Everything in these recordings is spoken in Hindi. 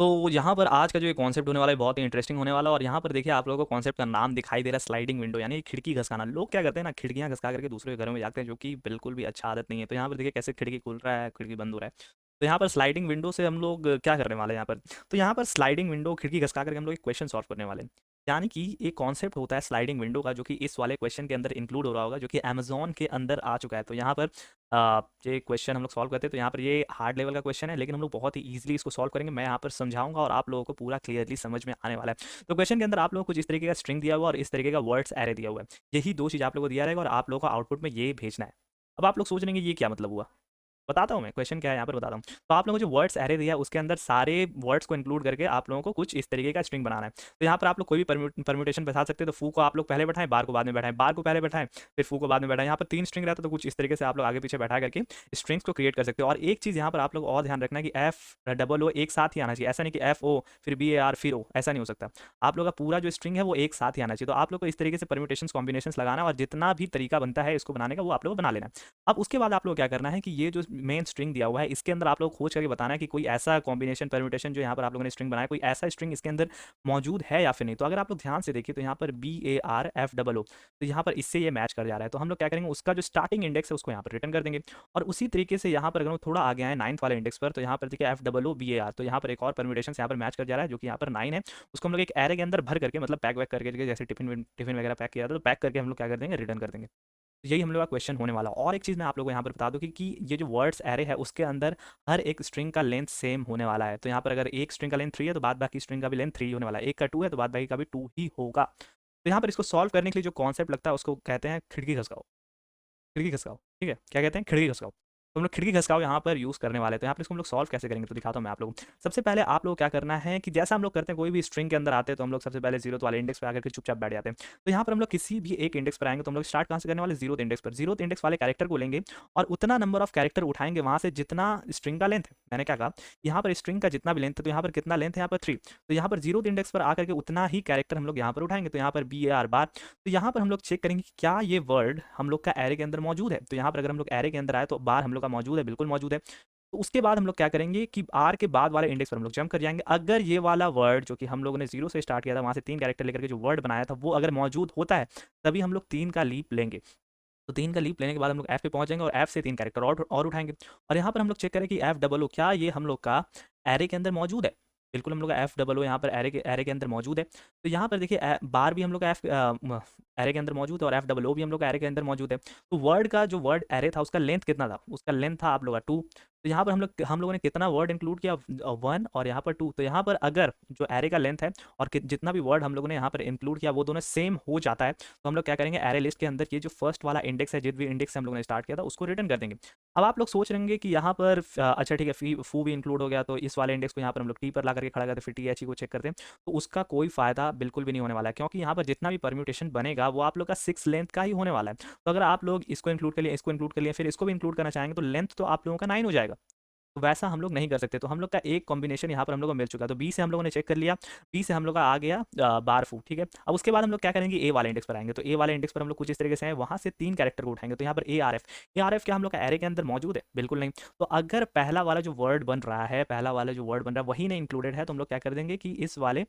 तो यहाँ पर आज का जो ये कॉन्सेप्ट होने वाला है बहुत ही इंटरेस्टिंग होने वाला है। और यहाँ पर देखिए आप लोगों को कॉन्सेप्ट का नाम दिखाई दे रहा है स्लाइडिंग विंडो, यानी खिड़की घसकाना। लोग क्या करते हैं ना, खिड़कियाँ घसका करके दूसरे के घरों में जाते हैं, जो कि बिल्कुल भी अच्छा आदत नहीं है। तो यहाँ पर देखिए कैसे खिड़की खुल रहा है, खिड़की बंद हो रहा है। तो यहाँ पर स्लाइडिंग विंडो से हम लोग क्या करने वाले हैं यहाँ पर। तो यहाँ पर स्लाइडिंग विंडो खिड़की घसका करके हम लोग एक क्वेश्चन सॉल्व करने वाले हैं। यानी कि एक कॉन्सेप्ट होता है स्लाइडिंग विंडो का, जो कि इस वाले क्वेश्चन के अंदर इंक्लूड हो रहा होगा, जो कि अमेजोन के अंदर आ चुका है। तो यहाँ पर ये क्वेश्चन हम लोग सॉल्व करते हैं। तो यहाँ पर ये हार्ड लेवल का क्वेश्चन है, लेकिन हम लोग बहुत ही ईजिली इसको सॉल्व करेंगे। मैं यहाँ पर समझाऊंगा और आप लोगों को पूरा क्लियरली समझ में आने वाला है। तो क्वेश्चन के अंदर आप लोगों को कुछ इस तरीके का स्ट्रिंग दिया हुआ और इस तरीके का वर्ड्स एरे दिया हुआ है। यही दो चीज़ आप लोगों को दिया रहेगा और आप लोगों को आउटपुट में ये भेजना है। अब आप लोग सोच रहे हैं ये क्या मतलब हुआ। बताता हूँ मैं क्वेश्चन क्या है, यहाँ पर बताता हूँ। तो आप लोगों को जो वर्ड्स एरे दिया है उसके अंदर सारे वर्ड्स को इंक्लूड करके आप लोगों को कुछ इस तरीके का स्ट्रिंग बनाना है। तो यहाँ पर आप लोग कोई भी परम्यूटेशन बैठा सकते हैं। तो फू को आप लोग पहले बैठाएं, बार को बाद में बैठाएं, बार को पहले बैठाएं, फिर फू को बाद में बैठाएं। यहाँ पर 3 स्ट्रिंग रहता है, तो कुछ इस तरीके से आप लोग आगे पीछे बैठा करके स्ट्रिंग्स को क्रिएट कर सकते हो। और एक चीज़ यहाँ पर आप लोग और ध्यान रखना है कि एफ डबल ओ एक साथ ही आना चाहिए। ऐसा नहीं कि एफ ओ फिर बी ए आर फिर ओ, ऐसा नहीं हो सकता। आप लोग का पूरा जो स्ट्रिंग है वो एक साथ ही आना चाहिए। तो आप लोग को इस तरीके से परम्यूटेशन कॉम्बिनेशन लगाना है और जितना भी तरीका बनता है इसको बनाने का वो आप लोग को बना लेना है। अब उसके बाद आप लोग क्या करना है कि ये जो मेन स्ट्रिंग दिया हुआ है इसके अंदर आप लोग खोज करके बताना है कि कोई ऐसा कॉम्बिनेशन परम्यूटेशन जो यहाँ पर आप लोगों ने स्ट्रिंग बनाया, कोई ऐसा स्ट्रिंग इसके अंदर मौजूद है या फिर नहीं। तो अगर आप लोग ध्यान से देखिए तो यहाँ पर B A R F double O, तो यहाँ पर इससे ये मैच कर जा रहा है। तो हम लोग क्या करेंगे, उसका जो स्टार्टिंग इंडेक्स है उसको यहाँ पर रिटर्न कर देंगे। और उसी तरीके से यहाँ पर अगर हम थोड़ा आगे आए 9th वाले इंडेक्स पर, तो यहाँ पर देखिए F double O B A R, तो यहाँ पर एक और परम्यूटेशन यहाँ पर मैच कर जा रहा है जो कि यहाँ पर 9 है। उसको हम लोग एक एरे के अंदर भर करके, मतलब पैक वैक करके, जैसे टिफिन टिफिन वगैरह पैक किया था, तो पैक करके हम लोग क्या कर देंगे, रिटर्न कर देंगे। तो यही हम लोग का क्वेश्चन होने वाला। और एक चीज़ मैं आप लोगों को यहाँ पर बता दूँ कि ये जो वर्ड्स एरे है उसके अंदर हर एक स्ट्रिंग का लेंथ सेम होने वाला है। तो यहाँ पर अगर एक स्ट्रिंग का लेंथ 3 है तो बाद बाकी स्ट्रिंग का भी लेंथ 3 होने वाला है। एक का 2 है तो बाद बाकी का भी 2 ही होगा। तो यहाँ पर इसको सॉल्व करने के लिए जो कॉन्सेप्ट लगता है उसको कहते हैं खिड़की खसकाओ। खिड़की खसकाओ, ठीक है, क्या कहते हैं, खिड़की खसकाओ। तो हम लोग खिड़की खसकाओ यहाँ पर यूज़ करने वाले हैं। तो यहाँ पर इसको हम लोग सॉल्व कैसे करेंगे तो दिखाता हूँ मैं आप लोगों को। सबसे पहले आप लोग क्या करना है कि जैसा हम लोग करते हैं कोई भी स्ट्रिंग के अंदर आते हैं तो हम लोग सबसे पहले 0th वाले इंडेक्स पर आकर के चुपचाप बैठ जाते हैं। तो यहाँ पर हम लोग किसी भी एक इंडेक्स पर आएंगे तो हम लोग स्टार्ट कहाँ से करने वाले, 0th इंडेक्स पर। 0th इंडेक्स वाले कैरेक्टर को लेंगे और उतना नंबर ऑफ कैरेक्टर उठाएंगे वहाँ से जितना स्ट्रिंग का लेंथ है। मैंने क्या कहा, यहाँ पर स्ट्रिंग का जितना भी लेंथ है, तो यहाँ पर कितना लेंथ है, यहाँ पर 3। तो यहाँ पर 0th इंडेक्स पर आकर के उतना ही कैरेक्टर हम लोग यहाँ पर उठाएंगे। तो यहाँ पर बी ए आर बार। तो यहाँ पर हम लोग चेक करेंगे कि क्या ये वर्ड हम लोग का एरे के अंदर मौजूद है। तो यहाँ पर अगर हम लोग एरे के अंदर आए तो बार हम लोग का मौजूद है, बिल्कुल मौजूद है। तो उसके बाद हम लोग क्या करेंगे कि आर के बाद वाले इंडेक्स पर हम लोग जंप कर जाएंगे। अगर ये वाला वर्ड जो कि हम लोगों ने 0 से स्टार्ट किया था, वहाँ से 3 कैरेक्टर लेकर के जो वर्ड बनाया था, वो अगर मौजूद होता है तभी हम लोग 3 का लीप लेंगे। तो 3 का लीप लेने के बाद हम लोग एफ पे पहुंच जाएंगे और एफ से 3 कैरेक्टर और उठाएंगे। और यहाँ पर हम लोग चेक करें कि एफ डबल ओ क्या ये हम लोग का एरे के अंदर मौजूद है। बिल्कुल हम लोग का एफ डबल ओ यहाँ पर एरे के अंदर मौजूद है। तो यहाँ पर देखिए बार भी हम लोग का एफ एरे के अंदर मौजूद है और एफ डबल ओ भी हम लोग का एरे के अंदर मौजूद है। तो वर्ड का जो वर्ड एरे था उसका लेंथ कितना था, उसका लेंथ था आप लोग का 2। तो यहाँ पर हम लोगों ने कितना वर्ड इंक्लूड किया, 1 और यहाँ पर 2। तो यहाँ पर अगर जो एरे का लेंथ है और जितना भी वर्ड हम लोगों ने यहाँ पर इंक्लूड किया वो दोनों सेम हो जाता है, तो हम लोग क्या करेंगे, एरे लिस्ट के अंदर ये जो फर्स्ट वाला इंडेक्स है, जिस भी इंडेक्स से हम लोगों ने स्टार्ट किया था उसको रिटर्न कर देंगे। अब आप लोग सोच रहेंगे कि यहाँ पर अच्छा ठीक है, फू भी इंक्लूड हो गया, तो इस वाले इंडेक्स को यहाँ पर हम लोग टी पर ला करके खड़ा करते, फिर टी एच ई को चेक करते हैं। तो उसका कोई फायदा बिल्कुल भी नहीं होने वाला है, क्योंकि यहाँ पर जितना भी परम्यूटेशन बनेगा वो आप लोग का 6 लेंथ का ही होने वाला है। तो अगर आप लोग इसको इंक्लूड कर लिए, इसको इंक्लूड कर लिए, फिर इसको भी इंक्लूड करना चाहेंगे तो लेंथ तो आप लोगों का 9 हो जाएगा। तो वैसा हम लोग नहीं कर सकते। तो हम लोग का एक कॉम्बिनेशन यहाँ पर हम लोग को मिल चुका है। तो बी से हम लोगों ने चेक कर लिया, बी से हम लोग का आ गया बार फू, ठीक है। अब उसके बाद हम लोग क्या करेंगे, ए वाले इंडेक्स पर आएंगे। तो ए वाले इंडेक्स पर हम लोग कुछ इस तरीके से हैं, वहाँ से 3 कैरेक्टर को उठाएंगे। तो यहाँ पर ए आर एफ क्या हम लोग का एरे के अंदर मौजूद है, बिल्कुल नहीं। तो अगर पहला वाला जो वर्ड बन रहा है, पहला वाला जो वर्ड बन रहा है वही नहीं इंक्लूडेड है, तो हम लोग क्या कर देंगे कि इस वाले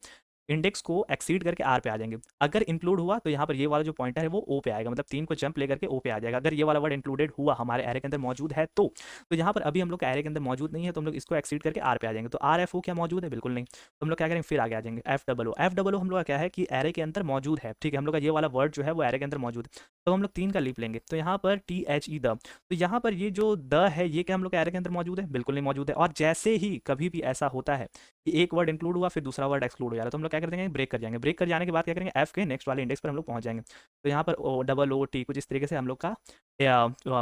इंडेक्स को एक्सीड करके आर पे आ जाएंगे। अगर इंक्लूड हुआ तो यहाँ पर ये वाला जो पॉइंटर है वो ओ पे आएगा, मतलब 3 को जंप लेकर के ओ पे आ जाएगा। अगर ये वाला वर्ड इंक्लूडेड हुआ हमारे एरे के अंदर मौजूद है तो यहाँ पर अभी हम लोग का एरे के अंदर मौजूद नहीं है, तो हम लोग इसको एक्सीड करके आर पे आ जाएंगे। तो आर एफ ओ क्या मौजूद है, बिल्कुल नहीं। तो हम लोग क्या करेंगे, फिर आगे आ जाएंगे F double O. F double O हम लोग का क्या है कि एरे के अंदर मौजूद है, ठीक है। हम लोग का ये वाला वर्ड जो है वो एरे के अंदर मौजूद है, तो हम लोग 3 का लीप लेंगे। तो यहाँ पर टी एच ई द, तो यहाँ पर ये जो द है ये क्या हम लोग का एरे के अंदर मौजूद है, बिल्कुल नहीं मौजूद है। और जैसे ही कभी भी ऐसा होता है कि एक वर्ड इंक्लूड हुआ फिर दूसरा वर्ड एक्सक्लूड हो जा रहा है, तो हम लोग क्या कर देंगे, ब्रेक कर जाएंगे। ब्रेक कर जाने के बाद क्या करेंगे, एफ के नेक्स्ट वाले इंडेक्स पर हम लोग पहुंच जाएंगे। तो यहाँ पर ओ डबल ओ टी कुछ इस तरीके से हम लोग का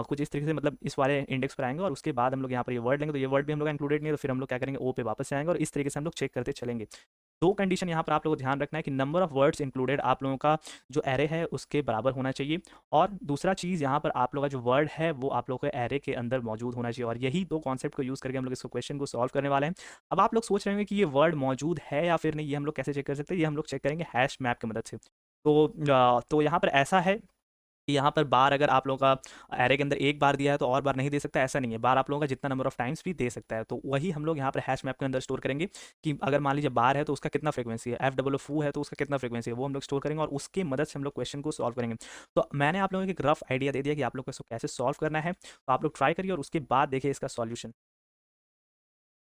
कुछ इस तरीके से, मतलब इस वाले इंडेक्स पर आएंगे और उसके बाद हम लोग यहाँ पर ये वर्ड लेंगे। तो ये वर्ड भी हम लोग इंक्लूडेड नहीं है, तो फिर हम लोग क्या करेंगे, ओ पे वापस से आएंगे और इस तरीके से हम लोग चेक करते चलेंगे। दो कंडीशन यहाँ पर आप लोगों को ध्यान रखना है कि नंबर ऑफ वर्ड्स इंक्लूडेड आप लोगों का जो एरे है उसके बराबर होना चाहिए, और दूसरा चीज़ यहाँ पर आप लोगों का जो वर्ड है वो आप लोगों के एरे के अंदर मौजूद होना चाहिए। और यही दो कॉन्सेप्ट को यूज़ करके हम लोग इसको क्वेश्चन को सॉल्व करने वाले हैं। अब आप लोग सोच रहे होंगे कि ये वर्ड मौजूद है या फिर नहीं, ये हम लोग कैसे चेक कर सकते हैं, ये हम लोग चेक करेंगे हैश मैप की मदद से। तो यहाँ पर ऐसा है कि यहाँ पर बार अगर आप लोगों का एरे के अंदर एक बार दिया है तो और बार नहीं दे सकता, ऐसा नहीं है। बार आप लोगों का जितना नंबर ऑफ टाइम्स भी दे सकता है, तो वही हम लोग यहाँ पर हैश मैप के अंदर स्टोर करेंगे कि अगर मान लीजिए बार है तो उसका कितना फ्रीक्वेंसी है, एफ डब्ल्यू फू है तो उसका कितना फ्रीक्वेंसी है, वो हम लोग स्टोर करेंगे और उसकी मदद से हम लोग क्वेश्चन को सॉल्व करेंगे। तो मैंने आप लोगों को एक रफ आइडिया दे दिया कि आप लोग को इसको कैसे सॉल्व करना है, तो आप लोग ट्राई करिए और उसके बाद देखिए इसका सॉल्यूशन।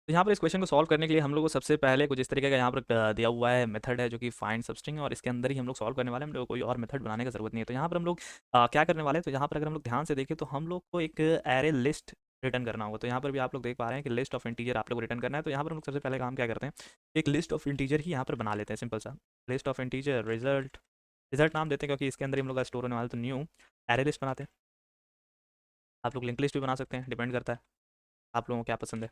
तो यहाँ पर इस क्वेश्चन को सॉल्व करने के लिए हम लोग को सबसे पहले कुछ इस तरीके का यहाँ पर दिया हुआ है मेथड है जो कि फाइंड सबस्ट्रिंग, और इसके अंदर ही हम लोग सॉल्व करने वाले हैं, हम लोग को कोई और मेथड बनाने की जरूरत नहीं है। तो यहाँ पर हम लोग क्या करने वाले हैं, तो यहाँ पर अगर हम लोग ध्यान से देखें तो हम लोग को एक एरे लिस्ट रिटर्न करना होगा। तो यहाँ पर भी आप लोग देख पा रहे हैं कि लिस्ट ऑफ इंटीजर आप लोग को रिटर्न करना है। तो यहाँ पर हम लोग सबसे पहले काम क्या करते हैं, एक लिस्ट ऑफ इंटीजर ही यहाँ पर बना लेते हैं, सिंपल सा list of integer result, result नाम देते हैं क्योंकि इसके अंदर ही हम लोग का स्टोर होने वाला है। तो न्यू एरे लिस्ट बनाते हैं, आप लोग लिंक लिस्ट भी बना सकते हैं, डिपेंड करता है आप लोगों को क्या पसंद है।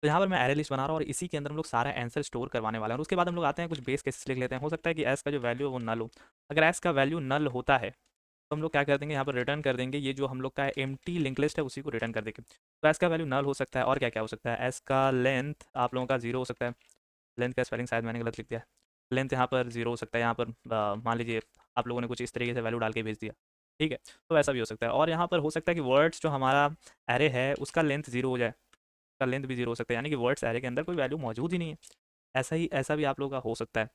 तो यहाँ पर मैं एरे लिस्ट बना रहा हूँ और इसी के अंदर हम लोग सारा आंसर स्टोर करवाने वाले हैं। और उसके बाद हम लोग आते हैं कुछ बेस केसेस लिख लेते हैं। हो सकता है कि एस का जो वैल्यू है वो नल हो। अगर एस का वैल्यू नल होता है तो हम लोग क्या कर देंगे, यहाँ पर रिटर्न कर देंगे ये जो हम लोग का एम टी लिंक लिस्ट है उसी को रिटर्न कर देंगे। तो एस का वैल्यू नल हो सकता है, और क्या क्या हो सकता है, एस का लेंथ आप लोगों का जीरो हो सकता है। लेंथ का स्पेलिंग शायद मैंने गलत लिख दिया है, लेंथ यहाँ पर जीरो हो सकता है। यहाँ पर मान लीजिए आप लोगों ने कुछ इस तरीके से वैल्यू डाल के भेज दिया, ठीक है, तो ऐसा भी हो सकता है। और यहाँ पर हो सकता है कि वर्ड्स जो हमारा एरे है उसका लेंथ जीरो हो जाए, का लेंथ भी जीरो हो सकता है, यानी कि वर्ड्स एरे के अंदर कोई वैल्यू मौजूद ही नहीं है। ऐसा भी आप लोगों का हो सकता है।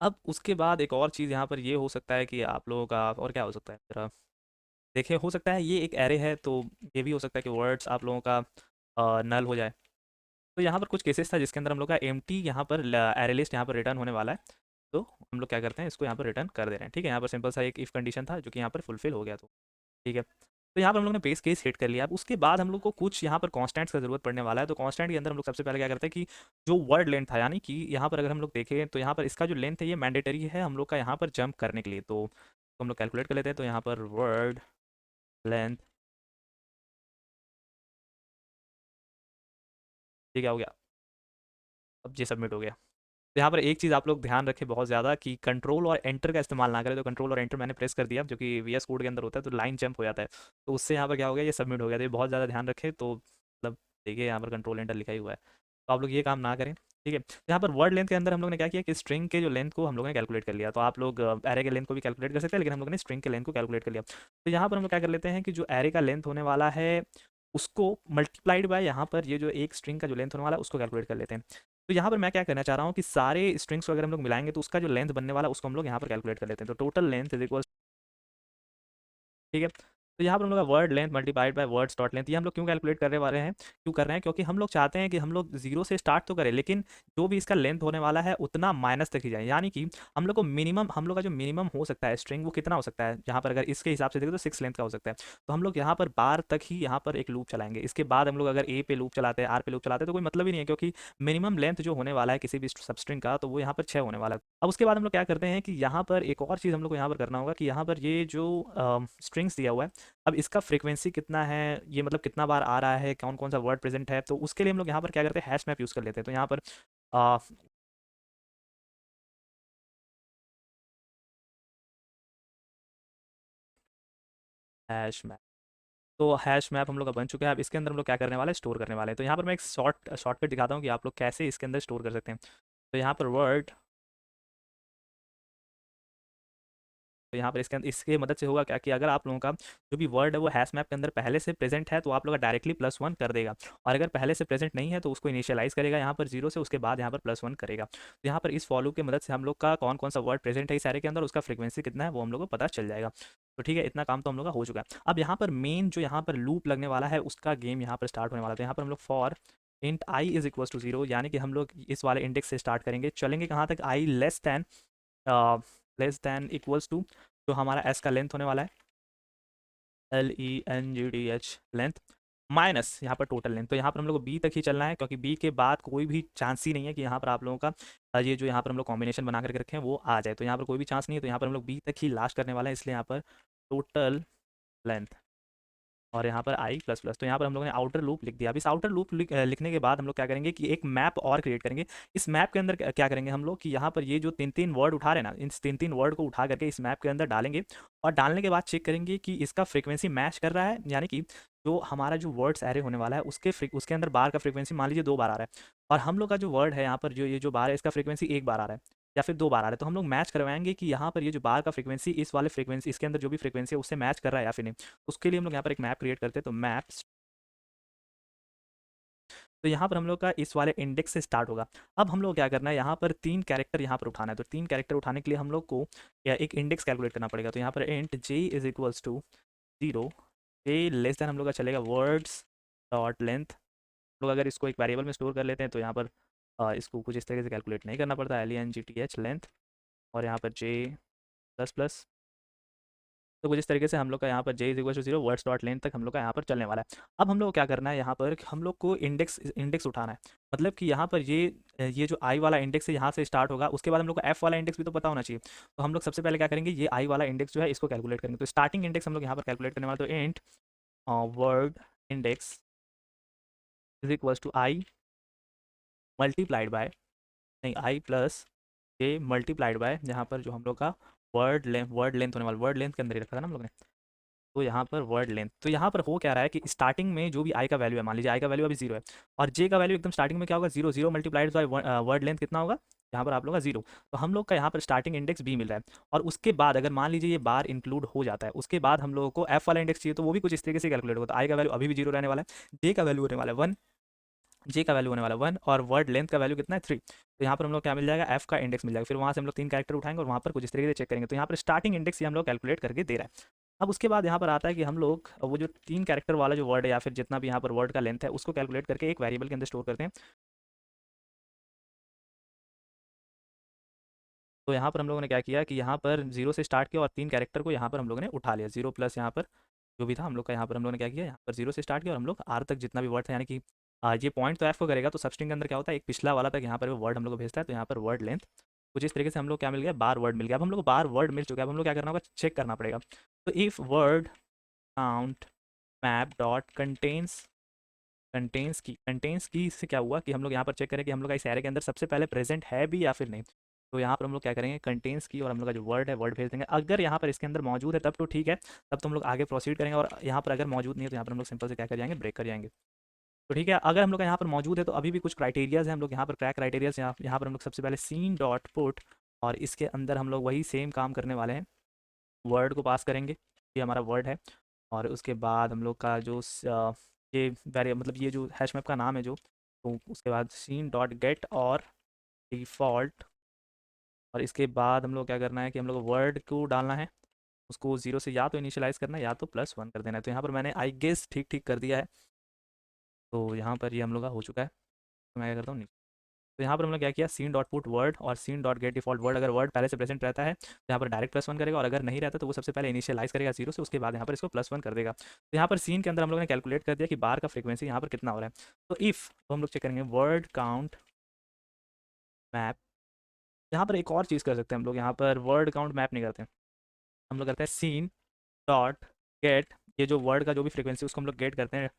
अब उसके बाद एक और चीज़ यहाँ पर ये हो सकता है कि आप लोगों का और क्या हो सकता है, जरा देखिए, हो सकता है ये एक एरे है तो ये भी हो सकता है कि वर्ड्स आप लोगों का नल हो जाए। तो यहाँ पर कुछ केसेस था जिसके अंदर हम लोग का एम टी यहाँ पर एरे लिस्ट यहाँ पर रिटर्न होने वाला है। तो हम लोग क्या करते हैं, इसको यहाँ पर रिटर्न कर दे रहे हैं, ठीक है। यहाँ पर सिंपल सा एक इफ़ कंडीशन था जो कि यहाँ पर फुलफिल हो गया, तो ठीक है। तो यहाँ पर हम लोग ने बेस केस हिट कर लिया। अब उसके बाद हम लोग को कुछ यहाँ पर कांस्टेंट्स का ज़रूरत पड़ने वाला है। तो कांस्टेंट के अंदर हम लोग सबसे पहले क्या करते हैं कि जो वर्ड लेंथ था, यानी कि यहाँ पर अगर हम लोग देखें तो यहाँ पर इसका जो लेंथ है ये मैंडेटरी है हम लोग का यहाँ पर जंप करने के लिए। तो हम लोग कैलकुलेट कर लेते हैं। तो यहाँ पर वर्ड लेंथ, ठीक है, हो गया। अब ये सबमिट हो गया। तो यहाँ पर एक चीज़ आप लोग ध्यान रखें बहुत ज़्यादा कि कंट्रोल और एंटर का इस्तेमाल ना करें। तो कंट्रोल और एंटर मैंने प्रेस कर दिया जो कि वीएस कोड के अंदर होता है, तो लाइन जंप हो जाता है, तो उससे यहाँ पर क्या हो गया, ये सबमिट हो गया। तो ये बहुत ज़्यादा ध्यान रखें। तो मतलब देखिए यहाँ पर कंट्रोल एंटर लिखा ही हुआ है, तो आप लोग ये काम ना करें, ठीक है। यहाँ पर वर्ड लेंथ के अंदर हम लोग ने क्या किया कि स्ट्रिंग के जो लेंथ को हम लोगों ने कैलकुलेट कर लिया। तो आप लोग एरे के लेंथ को भी कैलकुलेट कर सकते हैं, लेकिन हम लोग ने स्ट्रिंग के लेंथ को कैलकुलेट कर लिया। तो यहाँ पर हम लोग क्या कर लेते हैं कि जो एरे का लेंथ होने वाला है उसको मल्टीप्लाइड बाय यहाँ पर ये जो एक स्ट्रिंग का जो लेंथ होने वाला है उसको कैलकुलेट कर लेते हैं। तो यहाँ पर मैं क्या करना चाह रहा हूँ कि सारे स्ट्रिंग्स को अगर हम लोग मिलाएंगे तो उसका जो लेंथ बनने वाला है उसको हम लोग यहाँ पर कैलकुलेट कर लेते हैं। तो टोटल लेंथ इज इक्वल, ठीक है। तो यहाँ पर हम लोग का word length multiplied by words dot length, ये हम लोग क्यों कैलकुलेट करने वाले हैं, क्यों कर रहे हैं, क्योंकि हम लोग चाहते हैं कि हम लोग जीरो से स्टार्ट तो करें लेकिन जो भी इसका लेंथ होने वाला है उतना माइनस तक ही जाए। यानी कि हम लोग को मिनिमम, हम लोग का जो मिनिमम हो सकता है स्ट्रिंग वो कितना हो सकता है, यहाँ पर अगर इसके हिसाब से देखें तो 6 लेंथ का हो सकता है। तो हम लोग यहाँ पर बार तक ही यहाँ पर एक लूप चलाएंगे। इसके बाद हम लोग अगर ए पे लूप चलाते हैं, आर पे लूप चलाते हैं तो कोई मतलब ही नहीं है, क्योंकि मिनिमम लेंथ जो होने वाला है किसी भी सबस्ट्रिंग का तो वो यहाँ पर 6 होने वाला है। अब उसके बाद हम लोग क्या करते हैं कि यहाँ पर एक और चीज़ हम लोग को यहाँ पर करना होगा कि यहाँ पर ये जो स्ट्रिंग्स दिया हुआ है, अब इसका फ्रीक्वेंसी कितना है, ये मतलब कितना बार आ रहा है, कौन कौन सा वर्ड प्रेजेंट है, तो उसके लिए हम लोग यहाँ पर क्या करते हैं, हैश मैप यूज़ कर लेते हैं। तो यहाँ पर हैश मैप, तो हैश मैप हम लोग का बन चुका है। अब इसके अंदर हम लोग क्या करने वाले हैं, स्टोर करने वाले हैं। तो यहाँ पर मैं एक शॉर्टकट दिखाता हूँ कि आप लोग कैसे इसके अंदर स्टोर कर सकते हैं। तो यहाँ पर वर्ड, तो यहाँ पर इसके अंदर इसके मदद से होगा क्या कि अगर आप लोगों का जो भी वर्ड है वो हैश मैप के अंदर पहले से प्रेजेंट है तो आप लोग का डायरेक्टली +1 कर देगा, और अगर पहले से प्रेजेंट नहीं है तो उसको इनिशियलाइज करेगा यहाँ पर जीरो से, उसके बाद यहाँ पर +1 करेगा। तो यहाँ पर इस फॉलो की मदद से हम लोग का कौन कौन सा वर्ड प्रेजेंट है इस एरे के अंदर, उसका फ्रीक्वेंसी कितना है वो हम लोग को पता चल जाएगा। तो ठीक है, इतना काम तो हम लोग का हो चुका है। अब यहाँ पर मेन जो यहाँ पर लूप लगने वाला है उसका गेम यहाँ पर स्टार्ट होने वाला है। तो यहाँ पर हम लोग for int i is equal to zero, यानी कि हम लोग इस वाले इंडेक्स से स्टार्ट करेंगे, चलेंगे कहाँ तक, आई लेस दैन इक्वल्स टू जो हमारा एस का लेंथ होने वाला है, LENGDH लेंथ, माइनस यहाँ पर टोटल लेंथ। तो यहाँ पर हम लोग को बी तक ही चलना है, क्योंकि बी के बाद कोई भी चांस ही नहीं है कि यहाँ पर आप लोगों का ये जो यहाँ पर हम लोग कॉम्बिनेशन बना करके रखे हैं वो आ जाए। तो यहाँ पर कोई भी चांस नहीं है, तो यहाँ पर हम लोग बी तक ही लास्ट करने वाला है, इसलिए यहाँ पर टोटल लेंथ और यहाँ पर आई प्लस प्लस। तो यहाँ पर हम लोगों ने आउटर लूप लिख दिया। अब इस आउटर लूप लिखने के बाद हम लोग क्या करेंगे कि एक मैप और क्रिएट करेंगे। इस मैप के अंदर क्या करेंगे हम लोग कि यहाँ पर ये जो तीन तीन वर्ड उठा रहे हैं ना, इन तीन तीन वर्ड को उठा करके इस मैप के अंदर डालेंगे, और डालने के बाद चेक करेंगे कि इसका फ्रीक्वेंसी मैच कर रहा है, यानी कि जो हमारा जो वर्ड्स एरे होने वाला है उसके अंदर बार का फ्रीक्वेंसी मान लीजिए 2 बार आ रहा है, और हम लोग का जो वर्ड है यहाँ पर जो ये जो बार है इसका फ्रीक्वेंसी 1 बार आ रहा है। या फिर 2 बार आ रहा है, तो हम लोग मैच करवाएँगे कि यहाँ पर ये जो बार का फ्रीक्वेंसी इस वाले फ्रीक्वेंसी इसके अंदर जो भी फ्रीक्वेंसी है उससे मैच कर रहा है या फिर नहीं। उसके लिए हम लोग यहाँ पर एक मैप क्रिएट करते हैं, तो मैप्स, तो यहाँ पर हम लोग का इस वाले इंडेक्स से स्टार्ट होगा। अब हम लोग क्या करना है, यहाँ पर 3 कैरेक्टर यहाँ पर उठाना है, तो 3 कैरेक्टर उठाने के लिए हम लोग को या एक इंडेक्स कैलकुलेट करना पड़ेगा। तो यहाँ पर int j is equals to 0, j less than हम लोग का चलेगा वर्ड्स डॉट लेंथ। हम लोग अगर इसको एक वेरिएबल में स्टोर कर लेते हैं तो यहाँ पर इसको कुछ इस तरीके से कैलकुलेट नहीं करना पड़ता, LENGTH लेंथ, और यहाँ पर j प्लस प्लस। तो कुछ इस तरीके से हम लोग का यहाँ पर j is equal to 0 words dot length तक हम लोग का यहाँ पर चलने वाला है। अब हम लोग को क्या करना है, यहाँ पर हम लोग को इंडेक्स इंडेक्स उठाना है। मतलब कि यहाँ पर ये जो i वाला इंडेक्स है यहाँ से स्टार्ट होगा, उसके बाद हम लोग को f वाला इंडेक्स भी तो पता होना चाहिए। तो हम लोग सबसे पहले क्या करेंगे, ये i वाला इंडेक्स जो है इसको कैलकुलेट करेंगे। तो स्टार्टिंग इंडेक्स हम लोग यहाँ पर कैलकुलेट करने वाले, तो int word index is equal to i multiplied by, नहीं i plus j multiplied by, जहाँ पर जो हम लोग का वर्ड लेंथ होने वाला, वर्ड लेंथ के अंदर ही रखा था ना हम लोग ने, तो यहाँ पर वर्ड लेंथ। तो यहाँ पर हो क्या रहा है कि स्टार्टिंग में जो भी आई का वैल्यू है, मान लीजिए आई का वैल्यू अभी 0 है, और जे का वैल्यू एकदम स्टार्टिंग में क्या होगा, 0, 0 मल्टीप्लाइड बाय वर्ड लेंथ कितना होगा, यहाँ पर आप लोग का 0। तो हम लोग का यहाँ पर स्टार्टिंग इंडेक्स बी मिल रहा है, और उसके बाद अगर मान लीजिए ये बार इंक्लूड हो जाता है, उसके बाद हम लोगों को एफ वाला इंडेक्स चाहिए, तो वो भी कुछ इस तरीके से कैलकुलेट होगा। तो आई का वैल्यू अभी भी 0 रहने वाला है, जे का वैल्यू होने वाला है 1, जे का वैल्यू होने वाला 1, और वर्ड लेंथ का वैल्यू कितना है 3। तो यहाँ पर हम लोग क्या मिल जाएगा, एफ का इंडेक्स मिल जाएगा। फिर वहाँ से हम लोग 3 कैरेक्टर उठाएंगे और वहाँ पर कुछ इस तरीके से चेक करेंगे। तो यहाँ पर स्टार्टिंग इंडेक्स ये हम लोग कैलकुलेट करके दे रहा है। अब उसके बाद यहाँ पर आता है कि हम लोग वो जो 3 कैरेक्टर वाला जो वर्ड है या फिर जितना भी यहाँ पर वर्ड का लेंथ है उसको कैलकुलेट करके एक वेरिएबल के अंदर स्टोर करते हैं। तो यहाँ पर हम लोगों ने क्या किया कि यहाँ पर 0 से स्टार्ट किया और 3 कैरेक्टर को यहाँ पर हम लोगों ने उठा लिया, 0 प्लस यहाँ पर जो भी था हम लोग का, यहाँ पर हम लोगों ने क्या किया, यहाँ पर 0 से स्टार्ट किया और हम लोग आर तक जितना भी वर्ड था, यानी कि ये पॉइंट तो एफ को करेगा, तो सबस्ट्रिंग के अंदर क्या होता है, एक पिछला वाला तक यहाँ पर वो वर्ड हम लोग को भेजता है। तो यहाँ पर वर्ड लेंथ कुछ इस तरीके से हम लोग क्या मिल गया, बार वर्ड मिल गया। अब हम लोग को बार वर्ड मिल चुका है, अब हम लोग क्या करना होगा, चेक करना पड़ेगा। तो if word count map dot contains की से क्या हुआ कि हम लोग यहाँ पर चेक करें कि हम लोग का इस एरे के अंदर सबसे पहले प्रेजेंट है भी या फिर नहीं। तो यहाँ पर हम लोग क्या करेंगे, कंटेंस की, और हम लोग का जो वर्ड है वर्ड भेज देंगे। अगर यहाँ पर इसके अंदर मौजूद है तब तो ठीक है, तब तो हम लोग आगे प्रोसीड करेंगे, और यहाँ पर अगर मौजूद नहीं है तो यहाँ पर हम लोग सिंपल से क्या कर जाएंगे, ब्रेक कर जाएंगे। तो ठीक है, अगर हम लोग का यहाँ पर मौजूद है तो अभी भी कुछ क्राइटेरियाज हैं, हम लोग यहाँ पर क्रैक क्राइटेरियाज यहाँ पर हम लोग सबसे पहले सीन डॉट पुट, और इसके अंदर हम लोग वही सेम काम करने वाले हैं, वर्ड को पास करेंगे, ये हमारा वर्ड है। और उसके बाद हम लोग का जो ये वेरिएबल, मतलब ये जो हैश मैप का नाम है जो, तो उसके बाद सीन डॉट गेट और डिफ़ॉल्ट, और इसके बाद हम लोग क्या करना है कि हम लोग वर्ड को डालना है, उसको 0 से या तो इनिशियलाइज़ करना है या तो +1 कर देना है। तो यहाँ पर मैंने आई गेस ठीक ठीक कर दिया है, तो यहाँ पर ये हम लोग का हो चुका है। तो मैं क्या करता हूँ, तो यहाँ पर हमने क्या किया, सीन डॉट पुट वर्ड और seen dot get default word. अगर वर्ड पहले से प्रेजेंट रहता है तो यहाँ पर डायरेक्ट +1 करेगा, और अगर नहीं रहता तो वो सबसे पहले इनिशियलाइज करेगा 0 से, उसके बाद यहाँ पर इसको +1 कर देगा। तो यहाँ पर सीन के अंदर हम लोगों ने कैलकुलेट कर दिया कि बार का फ्रीक्वेंसी यहाँ पर कितना हो रहा है। तो इफ़, तो हम लोग चेक करेंगे वर्ड काउंट मैप। यहाँ पर एक और चीज़ कर सकते हैं हम लोग, यहाँ पर वर्ड काउंट मैप नहीं करते, हम लोग करते हैं सीन डॉट गेट, ये जो वर्ड का जो भी फ्रीक्वेंसी उसको हम लोग गेट करते हैं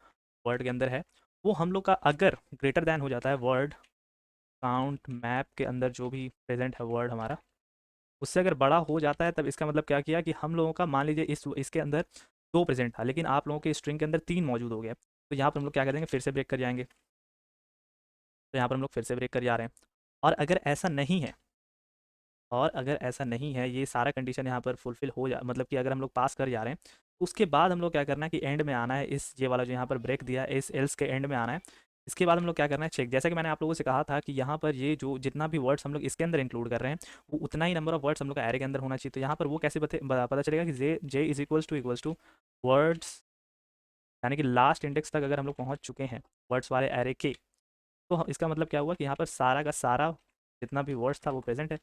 वर्ड के अंदर है, वो हम लोग का अगर ग्रेटर दैन हो जाता है वर्ड काउंट मैप के अंदर जो भी प्रेजेंट है वर्ड हमारा, उससे अगर बड़ा हो जाता है, तब इसका मतलब क्या किया कि हम लोगों का, मान लीजिए इसके अंदर 2 प्रेजेंट था, लेकिन आप लोगों के स्ट्रिंग के अंदर 3 मौजूद हो गया, तो यहाँ पर हम लोग क्या करेंगे, फिर से ब्रेक कर जाएंगे। तो यहाँ पर हम लोग फिर से ब्रेक कर जा रहे हैं। और अगर ऐसा नहीं है, और अगर ऐसा नहीं है, ये सारा कंडीशन यहाँ पर फुलफिल हो जा, मतलब कि अगर हम लोग पास कर जा रहे हैं, उसके बाद हम लोग क्या करना है कि एंड में आना है, इस ये वाला जो यहाँ पर ब्रेक दिया है, इस एल्स के एंड में आना है। इसके बाद हम लोग क्या करना है, चेक, जैसा कि मैंने आप लोगों से कहा था कि यहाँ पर ये जो जितना भी वर्ड्स हम लोग इसके अंदर इंक्लूड कर रहे हैं, वो उतना ही नंबर ऑफ वर्ड्स हम लोग का एरे के अंदर होना चाहिए। तो यहाँ पर वो कैसे पता चलेगा कि जे इज इक्वल्स टू वर्ड्स, यानी कि लास्ट इंडेक्स तक अगर हम लोग पहुँच चुके हैं वर्ड्स वाले एरे के, तो इसका मतलब क्या हुआ कि यहाँ पर सारा का सारा जितना भी वर्ड्स था वो प्रेजेंट है।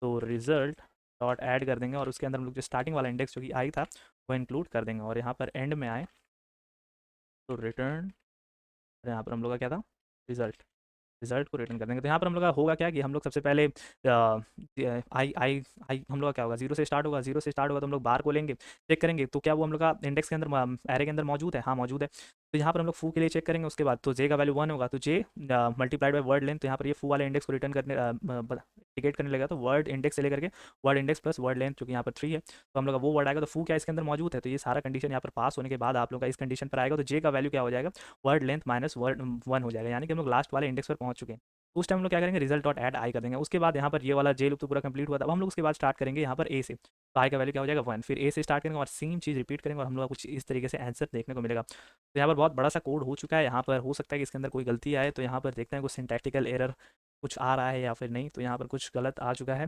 तो रिजल्ट डॉट ऐड कर देंगे, और उसके अंदर हम लोग जो स्टार्टिंग वाला इंडेक्स जो कि आई था वो इंक्लूड कर देंगे, और यहाँ पर एंड में आए तो रिटर्न, यहाँ पर हम लोग का क्या था, रिजल्ट, रिजल्ट को रिटर्न कर देंगे। तो यहाँ पर हम लोग का होगा क्या कि हम लोग सबसे पहले आई आई आई हम लोग का क्या होगा, 0 से स्टार्ट होगा, 0 से स्टार्ट होगा तो हम लोग बार को लेंगे, चेक करेंगे तो क्या वो हम लोग का इंडेक्स के अंदर एरे के अंदर मौजूद है, हाँ मौजूद है। तो यहाँ पर हम लोग फू के लिए चेक करेंगे, उसके बाद तो जे का वैल्यू 1 होगा, तो जे मल्टीप्लाइड बाय वर्ड लेंथ, तो यहाँ पर ये फू वाले इंडेक्स को रिटर्न करने इंडिकेट करने लगेगा। तो वर्ड इंडेक्स से लेकर के word index plus word length जो कि यहाँ पर 3 है, तो हम लोग का वो वर्ड आएगा, तो फू क्या इसके अंदर मौजूद है। तो ये सारा कंडीशन यहाँ पर पास होने के बाद आप लोग का इस कंडीशन पर आएगा, तो जे का वैल्यू क्या हो जाएगा, वर्ड लेंथ माइनस वर्ड 1 हो जाएगा, यानी कि हम लोग लास्ट वाले इंडेक्स पर पहुँच चुके हैं। उस टाइम हम लोग क्या करेंगे, रिजल्ट डॉट ऐड आई कर देंगे। उसके बाद यहाँ पर ये वाला जे लूप तो पूरा कंप्लीट हुआ था। अब हम लोग उसके बाद स्टार्ट करेंगे यहाँ पर ए से, तो आई का वैल्यू क्या हो जाएगा 1। फिर ए से स्टार्ट करेंगे और सेम चीज़ रिपीट करेंगे और हम लोग को कुछ इस तरीके से आंसर देखने को मिलेगा। तो यहाँ पर बहुत बड़ा सा कोड हो चुका है। यहाँ पर हो सकता है कि इसके अंदर कोई गलती आए, तो यहाँ पर देखते हैं कुछ सिंटैक्टिकल एरर कुछ आ रहा है या फिर नहीं। तो यहाँ पर कुछ गलत आ चुका है।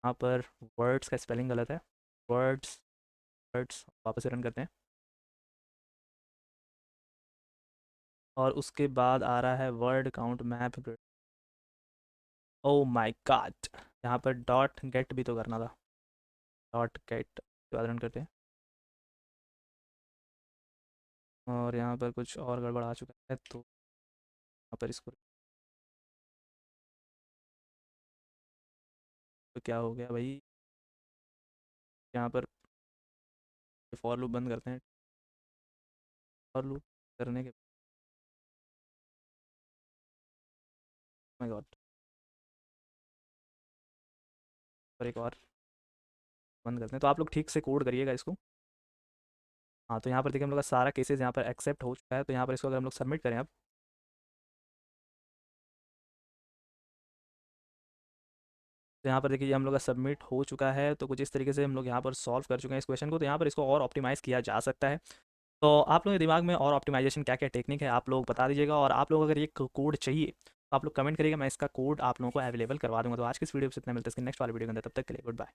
यहाँ पर वर्ड्स का स्पेलिंग गलत है। वर्ड्स वर्ड्स वापस से रन करते हैं और उसके बाद आ रहा है word count map. Oh my God, यहाँ पर डॉट गेट भी तो करना था। डॉट गेट रन करते हैं और यहाँ पर कुछ और गड़बड़ आ चुका है, तो यहाँ पर इसको तो क्या हो गया भाई, यहाँ पर फॉर लूप बंद करते हैं। फॉर लूप करने के माय गॉड, और एक और बंद करते हैं। तो आप लोग ठीक से कोड करिएगा इसको। हाँ, तो यहाँ पर देखिए हम लोग का सारा केसेस यहाँ पर एक्सेप्ट हो चुका है। तो यहाँ पर इसको अगर हम लोग सबमिट करें अब, तो यहाँ पर देखिए ये हम लोग का सबमिट हो चुका है। तो कुछ इस तरीके से हम लोग यहाँ पर सॉल्व कर चुके हैं इस क्वेश्चन को। तो यहाँ पर इसको और ऑप्टिमाइज़ किया जा सकता है। तो आप लोगों के दिमाग में और ऑप्टिमाइजेशन क्या क्या टेक्निक है आप लोग बता दीजिएगा। और आप लोग अगर ये कोड चाहिए तो आप लोग कमेंट करिएगा, मैं इसका कोड आप लोगों को अवेलेबल करवा दूंगा। तो आज की इस वीडियो से इतना, मिलते हैं इसके नेक्स्ट वाले वीडियो के अंदर। तब तक के लिए गुड बाय।